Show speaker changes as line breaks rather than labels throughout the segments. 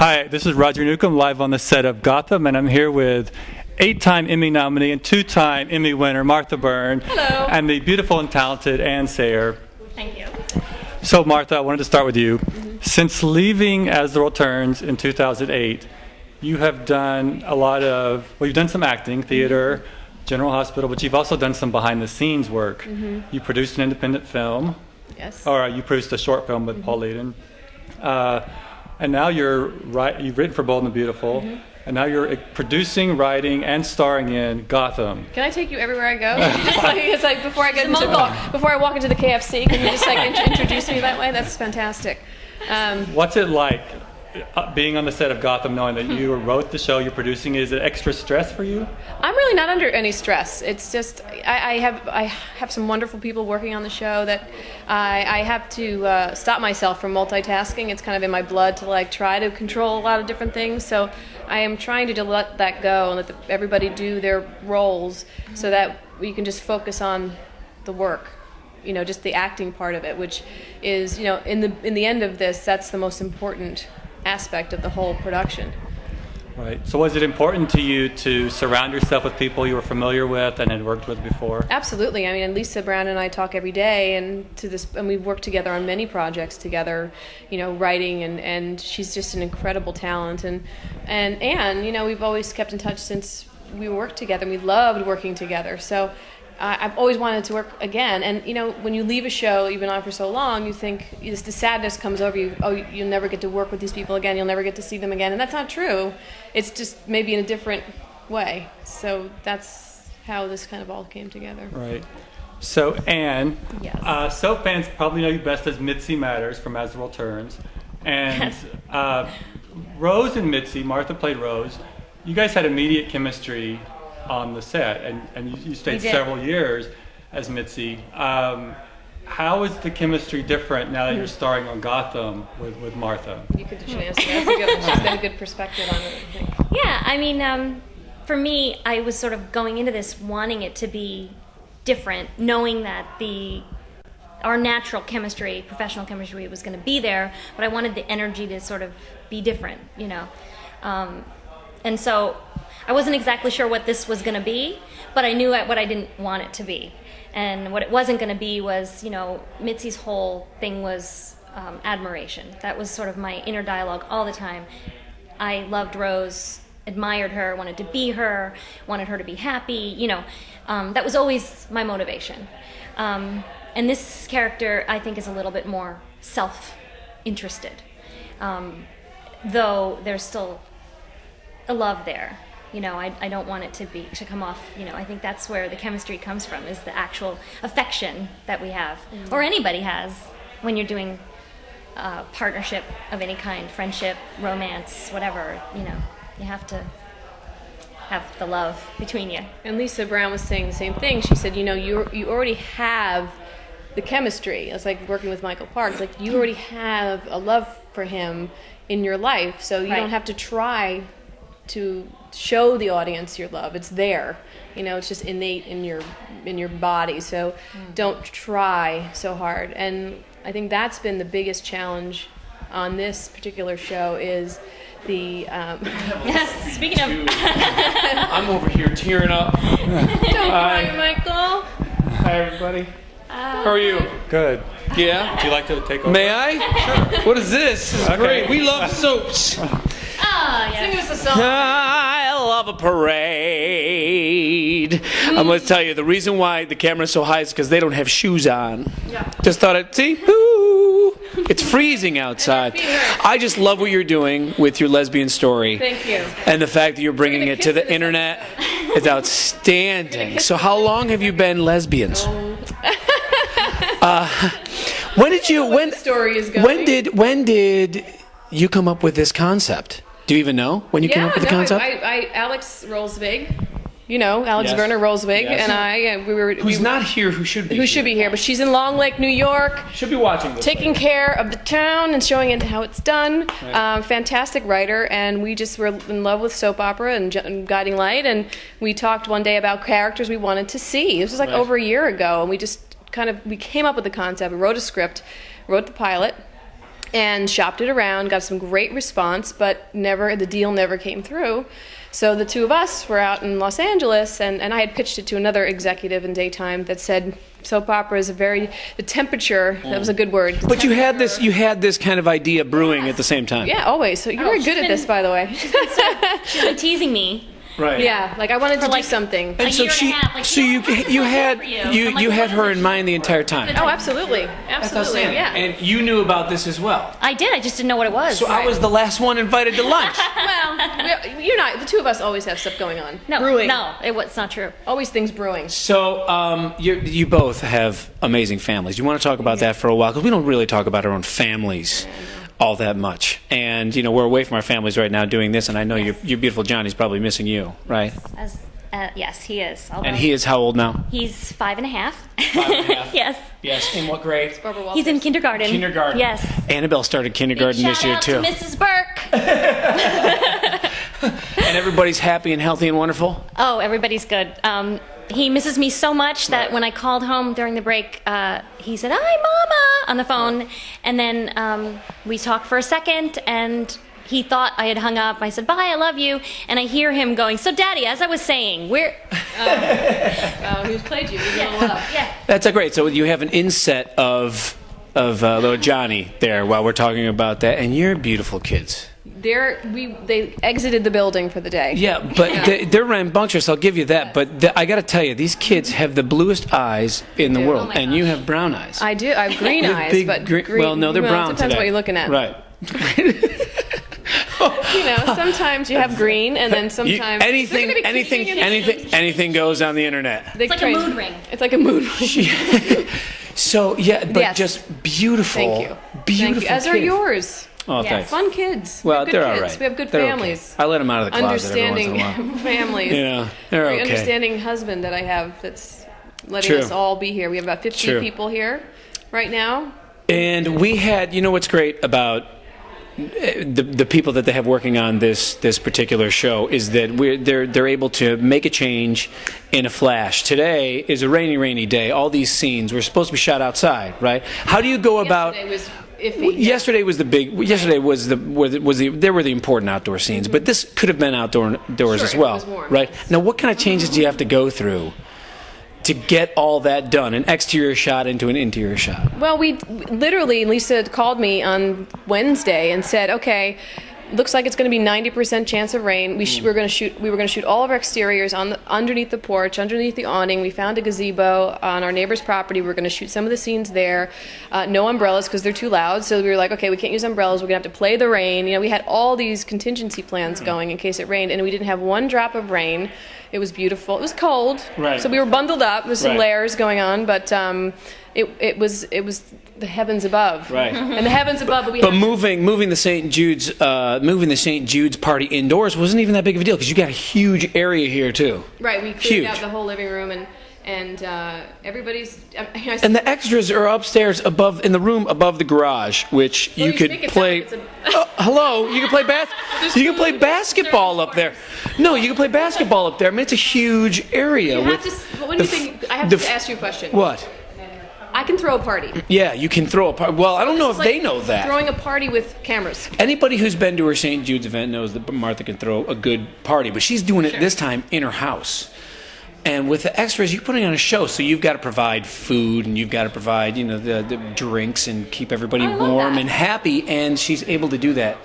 Hi, this is Roger Newcomb live on the set of Gotham, and I'm here with 8-time Emmy nominee and 2-time Emmy winner Martha Byrne.
Hello.
And the beautiful and talented Sayre.
Thank you.
So Martha, I wanted to start with you. Since leaving As the World Turns in 2008, you have done you've done some acting, theater, General Hospital, but you've also done some behind-the-scenes work. You produced an independent film.
Yes.
Or you produced a short film with Paul Eden. And now you've written for Bold and the Beautiful, and now you're producing, writing, and starring in Gotham.
Can I take you everywhere I go? It's like before I walk into the KFC, can you just introduce me that way? That's fantastic.
What's it like being on the set of Gotham, knowing that you wrote the show, you're producing it? Is it extra stress for you?
I'm really not under any stress. It's just I have some wonderful people working on the show that I have to stop myself from multitasking. It's kind of in my blood to try to control a lot of different things. So I am trying to let that go and let everybody do their roles so that we can just focus on the work. Just the acting part of it, which is, in the end of this, that's the most important aspect of the whole production.
Right. So was it important to you to surround yourself with people you were familiar with and had worked with before?
Absolutely. I mean, and Lisa Brown and I talk every day, and we've worked together on many projects together, writing, and she's just an incredible talent. And we've always kept in touch since we worked together. We loved working together. So I've always wanted to work again. And, when you leave a show, you've been on for so long, you think the sadness comes over you. Oh, you'll never get to work with these people again. You'll never get to see them again. And that's not true. It's just maybe in a different way. So that's how this kind of all came together.
Right. So, Anne,
yes.
Soap fans probably know you best as Mitzi Matters from As the World Turns. And Rose and Mitzi, Martha played Rose. You guys had immediate chemistry on the set, and you stayed several years as Mitzi. How is the chemistry different now that you're starring on Gotham with Martha?
You could answer that. That's a good one. She's got a good perspective on it, I think.
Yeah, I mean, for me, I was sort of going into this wanting it to be different, knowing that our natural chemistry, professional chemistry, was going to be there, but I wanted the energy to sort of be different, and so I wasn't exactly sure what this was going to be, but I knew what I didn't want it to be. And what it wasn't going to be was, Mitzi's whole thing was admiration. That was sort of my inner dialogue all the time. I loved Rose, admired her, wanted to be her, wanted her to be happy, that was always my motivation. And this character, I think, is a little bit more self-interested, though there's still a love there. I don't want it to come off, I think that's where the chemistry comes from, is the actual affection that we have, or anybody has when you're doing partnership of any kind, friendship, romance, whatever, you have to have the love between you.
And Lisa Brown was saying the same thing. She said, you already have the chemistry. It's like working with Michael Park. It's like you already have a love for him in your life, so you don't have to try to show the audience your love. It's there. It's just innate in your body. So don't try so hard. And I think that's been the biggest challenge on this particular show is the
yes, speaking of
I'm over here tearing up.
Don't cry, Michael.
Hi everybody. How are you?
Good.
Yeah?
Would you like to take over?
May I? Sure. What is this? This is great. We love soaps.
Sing us a song.
I love a parade. I'm going to tell you, the reason why the camera's so high is because they don't have shoes on.
Yeah.
Just thought I'd see. Ooh, it's freezing outside. I just love what you're doing with your lesbian story.
Thank you.
And the fact that you're bringing it to the internet is outstanding. So how long have you been lesbians? When did
the story is going.
When did you come up with this concept? Do you even know when you came up with the concept?
Alex Rolsvig, Alex Werner Rolsvig, and I,
Who's not here, who should be
who should be here, but she's in Long Lake, New York.
Should be watching this.
Taking care of the town and showing it how it's done. Right. Fantastic writer, and we just were in love with soap opera and Guiding Light, and we talked one day about characters we wanted to see. This was over a year ago, and we just we came up with the concept. We wrote a script, wrote the pilot, and shopped it around, got some great response, but the deal never came through. So the two of us were out in Los Angeles, and I had pitched it to another executive in daytime that said soap opera is the temperature, that was a good word.
But you had this kind of idea brewing at the same time.
Yeah, always. So you're very good at this, by the way.
She's been teasing me.
Right.
Yeah, like I wanted to do something.
And so you had her in mind the entire time.
Oh, absolutely. Absolutely. Yeah.
And you knew about this as well.
I did. I just didn't know what it was.
So I was the last one invited to lunch.
Well, you're not. The two of us always have stuff going on.
No,
brewing.
No, it's not true.
Always things brewing.
So you both have amazing families. You want to talk about that for a while? Because we don't really talk about our own families all that much. And, we're away from our families right now doing this, and I know your beautiful Johnny's probably missing you, right?
Yes, he is.
And he is how old now?
He's 5.5.
5.5?
Yes.
Yes. In what grade?
He's in kindergarten.
Kindergarten.
Yes.
Annabelle started kindergarten this year, too.
Shout out to Mrs. Burke.
And everybody's happy and healthy and wonderful?
Oh, everybody's good. He misses me so much that when I called home during the break, he said, "Hi, Mama," on the phone. And then we talked for a second, and he thought I had hung up. I said, "Bye, I love you." And I hear him going, "So, Daddy, as I was saying, we're..."
He's played you. He's in love.
Yeah.
That's great. So you have an inset of little Johnny there while we're talking about that. And you're beautiful kids.
They exited the building for the day.
Yeah, but they're rambunctious, I'll give you that. But I got to tell you, these kids have the bluest eyes in the world, and you have brown eyes.
I do. I have green eyes,
big
but
green. Well, no, they're brown
depends
today.
what you're looking at.
Right.
Sometimes you have green, and then sometimes
anything goes on the internet.
It's like a mood ring.
It's like a mood ring.
So but just beautiful.
Thank you.
Beautiful.
As are yours.
Oh, thanks.
Fun kids.
Well,
good
they're
kids.
all right.
We have good
They're
families.
Okay. I let them out of the closet every once in a while.
Understanding families.
Yeah, they're
Very
okay.
understanding husband that I have that's letting us all be here. We have about 50 people here right now.
And we had, what's great about the people that they have working on this particular show is that they're able to make a change in a flash. Today is a rainy day. All these scenes were supposed to be shot outside, right? How do you go about?
Yesterday was iffy.
Yesterday was the big. Yesterday was there were the important outdoor scenes, but this could have been outdoors as well,
it was warm,
right?
yes.
Now, what kind of changes do you have to go through to get all that done, an exterior shot into an interior shot?
Well, Lisa called me on Wednesday and said, okay, looks like it's going to be 90% chance of rain. We were going to shoot all of our exteriors underneath the porch, underneath the awning. We found a gazebo on our neighbor's property. We were going to shoot some of the scenes there. No umbrellas because they're too loud. So we were like, okay, we can't use umbrellas. We're going to have to play the rain. We had all these contingency plans going in case it rained, and we didn't have one drop of rain. It was beautiful. It was cold, so we were bundled up with some layers going on, but it was the heavens above,
right?
And the heavens above.
But moving the St. Jude's party indoors wasn't even that big of a deal because you got a huge area here too.
Right, we cleared out the whole living room and everybody's.
And the extras are upstairs in the room above the garage, which you could play. Hello, you can play basketball up there. No, you can play basketball up there. I mean, it's a huge area.
I have to ask you a question.
What?
I can throw a party.
Yeah, you can throw a party. Well, I don't know if they know that.
Throwing a party with cameras.
Anybody who's been to her St. Jude's event knows that Martha can throw a good party, but she's doing it this time in her house. And with the extras, you're putting on a show, so you've got to provide food and you've got to provide, the drinks and keep everybody warm and happy. And she's able to do that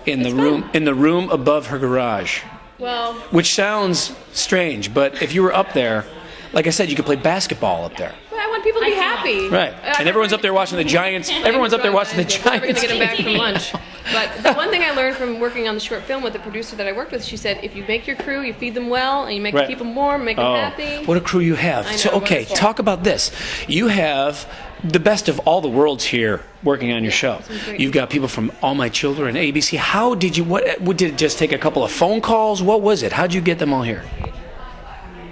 in the room above her garage.
Well,
which sounds strange, but if you were up there, like I said, you could play basketball up there.
I want people to be happy.
Right. And everyone's up there watching the Giants. Everyone's up there watching the Giants.
We're going to get them back from lunch. But the one thing I learned from working on the short film with the producer that I worked with, she said, if you make your crew, you feed them well, and you keep them warm, make them happy.
What a crew you have.
I know,
so, okay,
wonderful.
Talk about this. You have the best of all the worlds here working on your show. You've got people from All My Children, ABC. How did you, what did it just take a couple of phone calls? What was it? How did you get them all here?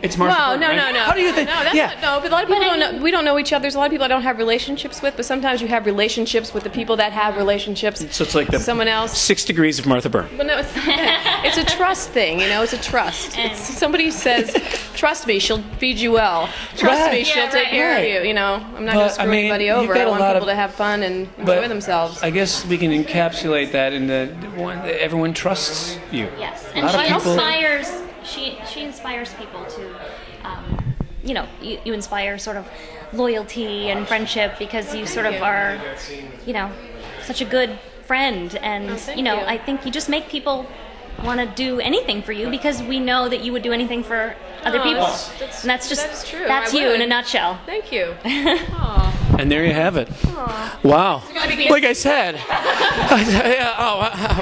It's Martha
Well,
Byrne,
no,
right?
no, no.
How do you think?
No, that's
yeah.
not, no, but a lot of people don't know. We don't know each other. There's a lot of people I don't have relationships with, but sometimes you have relationships with the people that have relationships.
So it's like the
someone else.
6 degrees of Martha Byrne.
But no, it's not that. It's a trust thing, It's a trust. It's, somebody says, "Trust me, she'll feed you well. Trust me, she'll take care of you." I'm not going to screw anybody over. I want people to have fun and enjoy themselves.
I guess we can encapsulate that in the one that everyone trusts you.
Yes,
A
and
lot of
she
people-
inspires. She inspires people to, you inspire sort of loyalty and friendship because you sort of are, such a good friend, and
you.
I think you just make people want to do anything for you because we know that you would do anything for other people, and that's
true.
That's
I
you
would.
in a nutshell.
Thank you.
And there you have it. Wow. Like I said.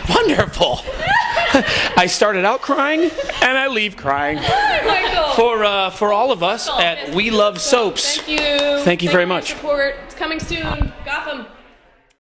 Wonderful. I started out crying and I leave crying. For all of us at We Love Soaps.
Thank you.
Thank you very much.
Support. It's coming soon. Gotham.